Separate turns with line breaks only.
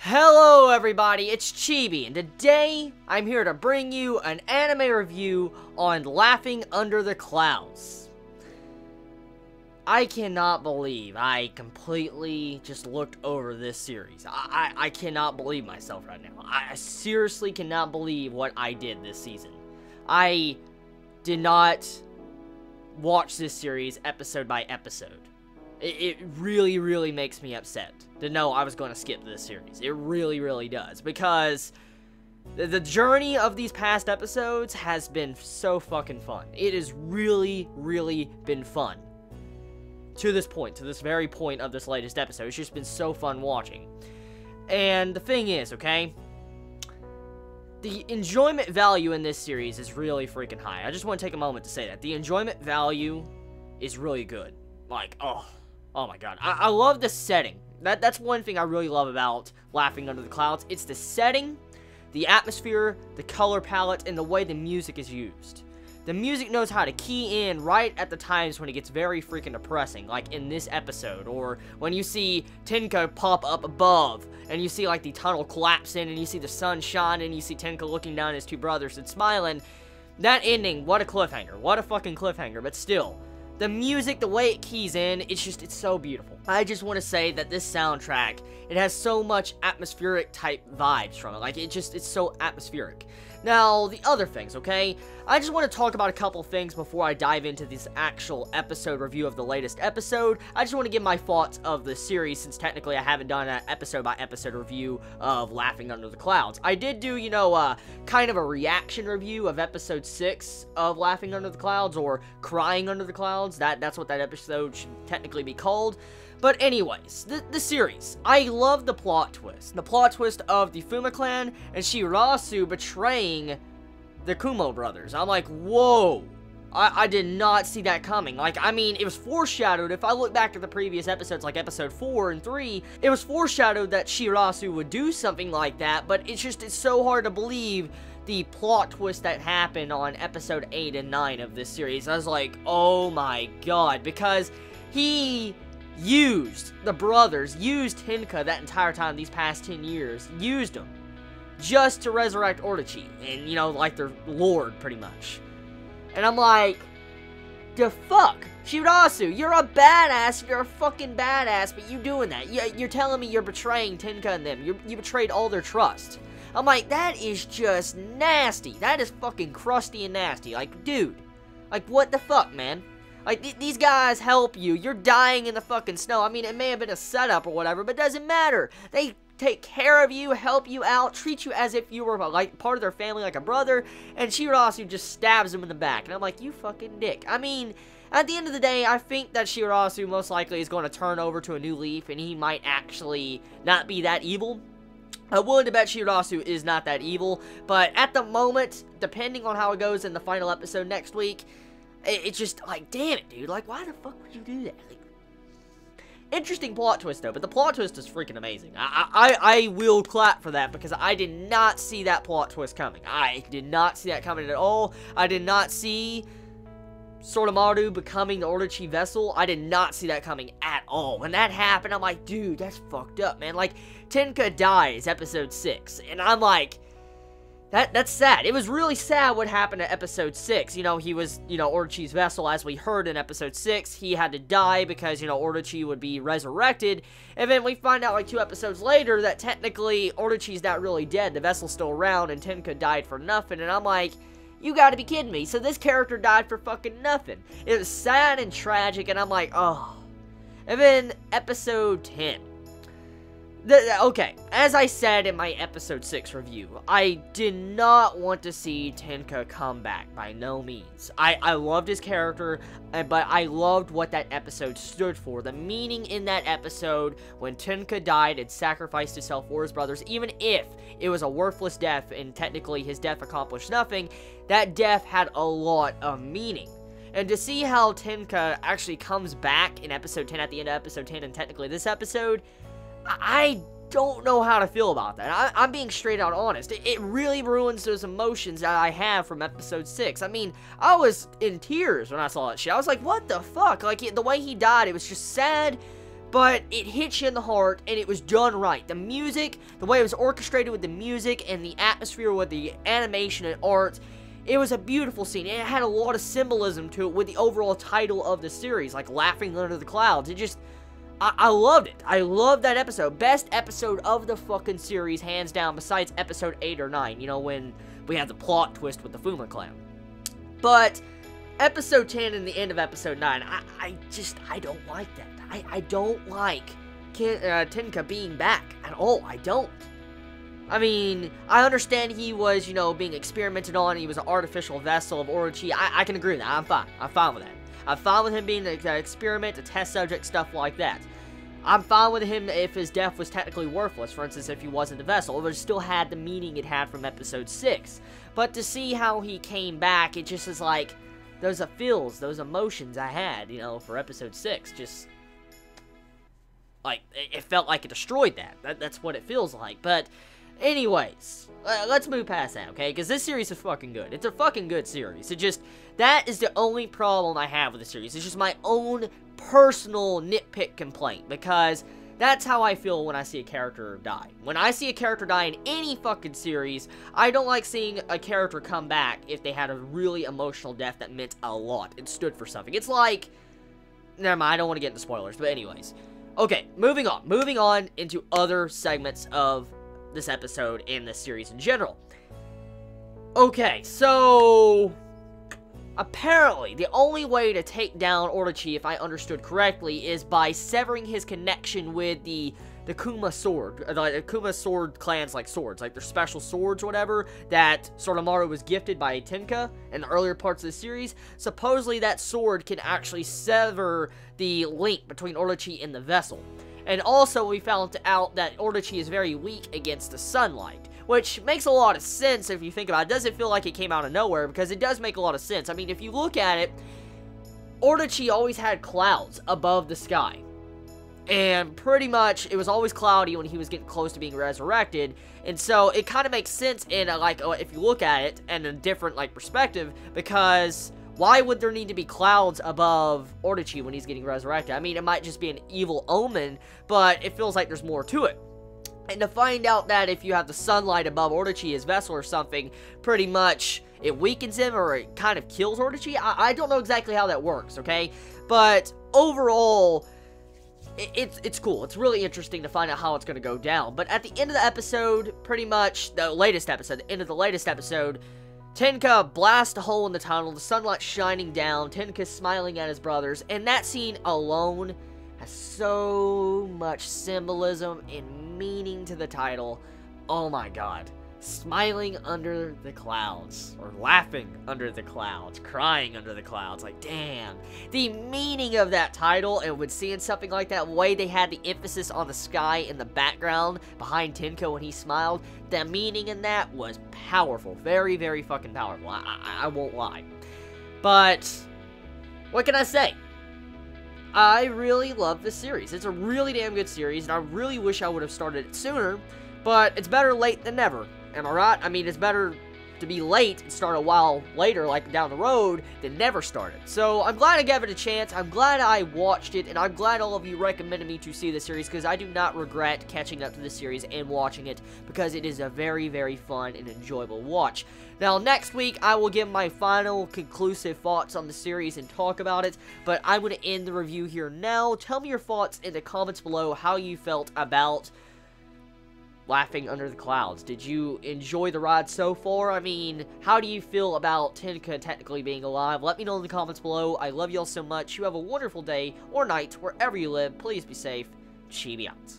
Hello everybody, it's Chibi, and today I'm here to bring you an anime review on Laughing Under the Clouds. I cannot believe I completely just looked over this series. I cannot believe myself right now. I seriously cannot believe what I did this season. I did not watch this series episode by episode. It really, really makes me upset to know I was going to skip this series. It really, really does. Because the journey of these past episodes has been so fucking fun. It has really, really been fun. To this point, to this very point of this latest episode. It's just been so fun watching. And the thing is, okay, the enjoyment value in this series is really freaking high. I just want to take a moment to say that. The enjoyment value is really good. Like, oh my god. I love the setting. That's one thing I really love about Laughing Under the Clouds. It's the setting, the atmosphere, the color palette, and the way the music is used. The music knows how to key in right at the times when it gets very freaking depressing, like in this episode, or when you see Tenka pop up above, and you see like the tunnel collapse in, and you see the sun shine, and you see Tenka looking down at his two brothers and smiling. That ending, what a cliffhanger. What a fucking cliffhanger, but still. The music, the way it keys in, it's so beautiful. I just want to say that this soundtrack, it has so much atmospheric type vibes from it. Like, it's so atmospheric. Now, the other things, okay? I just want to talk about a couple things before I dive into this actual episode review of the latest episode. I just want to give my thoughts of the series, since technically I haven't done an episode-by-episode review of Laughing Under the Clouds. I did do, you know, kind of a reaction review of episode 6 of Laughing Under the Clouds, or Crying Under the Clouds. That's what that episode should technically be called. But anyways, the series. I love the plot twist. The plot twist of the Fuma clan and Shirasu betraying the Kumo brothers. I'm like, whoa. I did not see that coming. Like, I mean, it was foreshadowed. If I look back at the previous episodes, like episode 4 and 3, it was foreshadowed that Shirasu would do something like that, but it's so hard to believe the plot twist that happened on episode 8 and 9 of this series. I was like, oh my god, because the brothers used Tenka that entire time, these past 10 years, used them just to resurrect Orochi, and, you know, like their lord, pretty much. And I'm like, the fuck? Shirasu, you're a badass, you're a fucking badass, but you doing that. You're telling me you're betraying Tenka and them. You betrayed all their trust. I'm like, that is just nasty. That is fucking crusty and nasty. Like, dude, like, what the fuck, man? Like, these guys help you. You're dying in the fucking snow. I mean, it may have been a setup or whatever, but it doesn't matter. They take care of you, help you out, treat you as if you were, like, part of their family, like a brother, and Shirasu just stabs him in the back. And I'm like, you fucking dick. I mean, at the end of the day, I think that Shirasu most likely is going to turn over to a new leaf, and he might actually not be that evil. I'm willing to bet Shirasu is not that evil, but at the moment, depending on how it goes in the final episode next week, it's just, like, damn it, dude. Like, why the fuck would you do that? Like, interesting plot twist, though, but the plot twist is freaking amazing. I will clap for that, because I did not see that plot twist coming. I did not see that coming at all. I did not see Soromaru becoming the Orochi vessel. I did not see that coming at all. When that happened, I'm like, dude, that's fucked up, man. Like, Tenka dies, episode 6, and I'm like, that's sad. It was really sad what happened at episode 6. You know, he was, you know, Orochi's vessel, as we heard in episode 6. He had to die because, you know, Orochi would be resurrected. And then we find out, like, 2 episodes later that technically Orochi's not really dead. The vessel's still around, and Tenka died for nothing. And I'm like, you gotta be kidding me. So this character died for fucking nothing. It was sad and tragic, and I'm like, oh. And then episode 10. Okay, as I said in my episode 6 review, I did not want to see Tenka come back, by no means. I loved his character, but I loved what that episode stood for. The meaning in that episode, when Tenka died and sacrificed himself for his brothers, even if it was a worthless death and technically his death accomplished nothing, that death had a lot of meaning. And to see how Tenka actually comes back in episode 10, at the end of episode 10, and technically this episode, I don't know how to feel about that. I'm being straight out honest. It really ruins those emotions that I have from episode 6. I mean, I was in tears when I saw that shit. I was like, what the fuck? Like, the way he died, it was just sad, but it hits you in the heart, and it was done right. The music, the way it was orchestrated with the music, and the atmosphere with the animation and art, it was a beautiful scene, and it had a lot of symbolism to it with the overall title of the series, like Laughing Under the Clouds. It just, I loved it. I loved that episode. Best episode of the fucking series, hands down, besides episode 8 or 9, you know, when we had the plot twist with the Fuma clan. But episode 10 and the end of episode 9, I don't like that. I don't like Tenka being back at all. I don't. I mean, I understand he was, you know, being experimented on. He was an artificial vessel of Orochi. I can agree with that. I'm fine. I'm fine with that. I'm fine with him being an experiment, a test subject, stuff like that. I'm fine with him if his death was technically worthless. For instance, if he wasn't the vessel, it would still had the meaning it had from episode 6. But to see how he came back, it just is like, those feels, those emotions I had, you know, for episode 6, just, like, it felt like it destroyed that. That's what it feels like. But anyways, let's move past that, okay? Because this series is fucking good. It's a fucking good series. It just, that is the only problem I have with the series. It's just my own personal nitpick complaint, because that's how I feel when I see a character die. When I see a character die in any fucking series, I don't like seeing a character come back if they had a really emotional death that meant a lot. It stood for something. It's like, never mind, I don't want to get into spoilers, but anyways. Okay, moving on. Moving on into other segments of this episode and this series in general. Okay, so apparently the only way to take down Orochi, if I understood correctly, is by severing his connection with the Kuma sword. The Kuma sword clans like swords, like their special swords or whatever, that Soromaru was gifted by Tenka in the earlier parts of the series. Supposedly that sword can actually sever the link between Orochi and the vessel. And also, we found out that Orochi is very weak against the sunlight, which makes a lot of sense if you think about it. It doesn't feel like it came out of nowhere, because it does make a lot of sense. I mean, if you look at it, Orochi always had clouds above the sky. And pretty much, it was always cloudy when he was getting close to being resurrected. And so, it kind of makes sense in, if you look at it in a different, perspective, because why would there need to be clouds above Orochi when he's getting resurrected? I mean, it might just be an evil omen, but it feels like there's more to it. And to find out that if you have the sunlight above Orochi, his vessel or something, pretty much it weakens him or it kind of kills Orochi. I don't know exactly how that works, okay? But overall, it's cool. It's really interesting to find out how it's going to go down. But at the end of the episode, pretty much, the end of the latest episode, Tenka blasts a hole in the tunnel, the sunlight shining down, Tenka smiling at his brothers, and that scene alone has so much symbolism and meaning to the title. Oh my god. Smiling under the clouds, or laughing under the clouds, crying under the clouds, like damn. The meaning of that title, and when seeing something like that, the way they had the emphasis on the sky in the background behind Tenka when he smiled, the meaning in that was powerful. Very, very fucking powerful. I won't lie. But what can I say? I really love this series. It's a really damn good series, and I really wish I would have started it sooner, but it's better late than never. Am I right? I mean, it's better to be late and start a while later, like down the road, than never start it. So, I'm glad I gave it a chance. I'm glad I watched it, and I'm glad all of you recommended me to see the series, because I do not regret catching up to the series and watching it, because it is a very, very fun and enjoyable watch. Now, next week, I will give my final conclusive thoughts on the series and talk about it, but I'm going to end the review here now. Tell me your thoughts in the comments below, how you felt about Laughing Under the Clouds. Did you enjoy the ride so far? I mean, how do you feel about Tenka technically being alive? Let me know in the comments below. I love y'all so much. You have a wonderful day or night wherever you live. Please be safe. Chibi out.